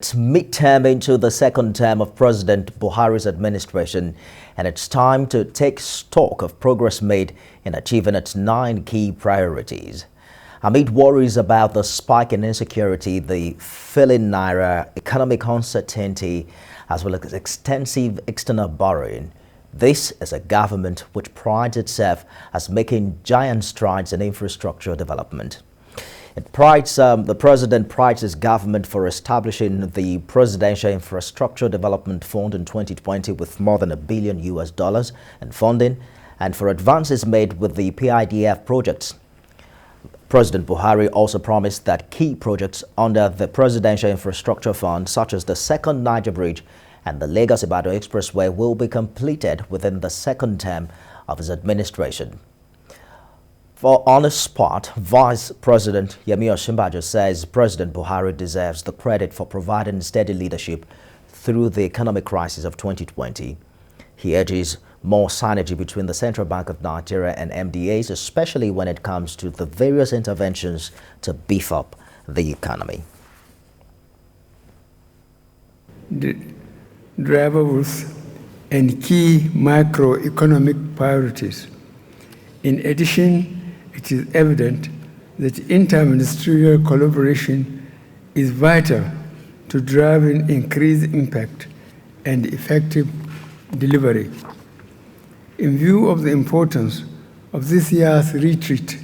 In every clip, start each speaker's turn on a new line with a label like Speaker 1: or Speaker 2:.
Speaker 1: It's mid-term into the second term of President Buhari's administration, and it's time to take stock of progress made in achieving its 9 key priorities. Amid worries about the spike in insecurity, the falling naira, economic uncertainty, as well as extensive external borrowing, this is a government which prides itself as making giant strides in infrastructure development. The president prides his government for establishing the Presidential Infrastructure Development Fund in 2020 with more than $1 billion in funding, and for advances made with the PIDF projects. President Buhari also promised that key projects under the Presidential Infrastructure Fund, such as the Second Niger Bridge and the Lagos-Ibadan Expressway, will be completed within the second term of his administration. On his part, Vice President Yemi Osinbajo says President Buhari deserves the credit for providing steady leadership through the economic crisis of 2020. He urges more synergy between the Central Bank of Nigeria and MDAs, especially when it comes to the various interventions to beef up the economy.
Speaker 2: The drivers and key macroeconomic priorities. In addition, it is evident that interministerial collaboration is vital to driving increased impact and effective delivery. In view of the importance of this year's retreat,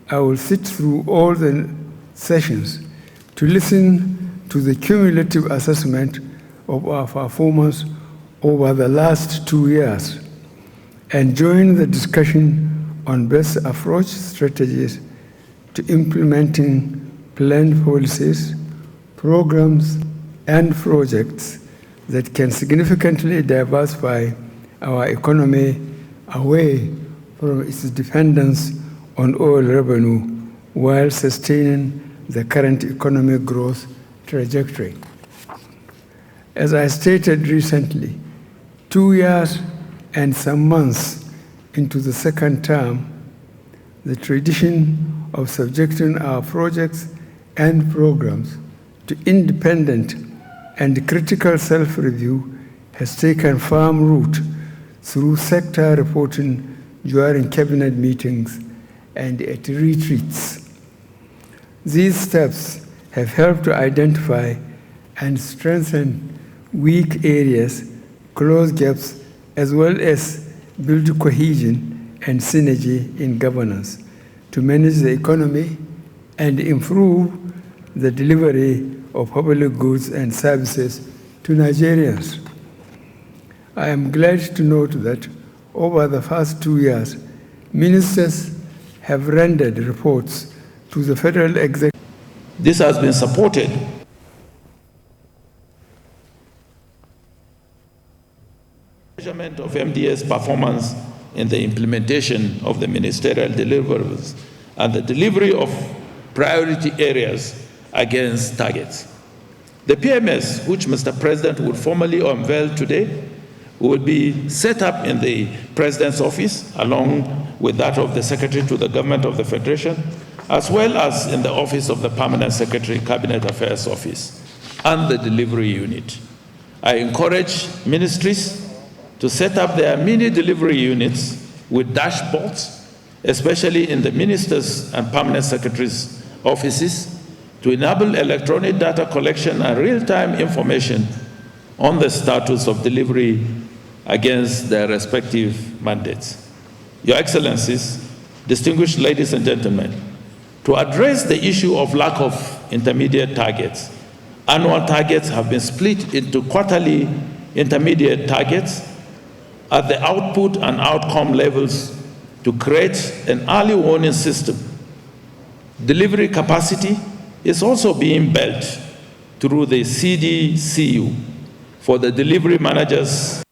Speaker 2: I will sit through all the sessions to listen to the cumulative assessment of our performance over the last 2 years and join the discussion on best approach strategies to implementing planned policies, programs, and projects that can significantly diversify our economy away from its dependence on oil revenue while sustaining the current economic growth trajectory. As I stated recently, 2 years and some months into the second term, the tradition of subjecting our projects and programs to independent and critical self-review has taken firm root through sector reporting during cabinet meetings and at retreats. These steps have helped to identify and strengthen weak areas, close gaps, as well as build cohesion and synergy in governance to manage the economy and improve the delivery of public goods and services to Nigerians. I am glad to note that over the past 2 years, ministers have rendered reports to the federal executive.
Speaker 3: This has been supported measurement of MDA's performance in the implementation of the ministerial deliverables and the delivery of priority areas against targets. The PMS, which Mr. President would formally unveil today, will be set up in the President's office along with that of the Secretary to the Government of the Federation, as well as in the office of the Permanent Secretary, Cabinet Affairs Office, and the Delivery Unit. I encourage ministries to set up their mini delivery units with dashboards, especially in the ministers' and permanent secretaries' offices, to enable electronic data collection and real-time information on the status of delivery against their respective mandates. Your Excellencies, distinguished ladies and gentlemen, to address the issue of lack of intermediate targets, annual targets have been split into quarterly intermediate targets at the output and outcome levels to create an early warning system. Delivery capacity is also being built through the CDCU for the delivery managers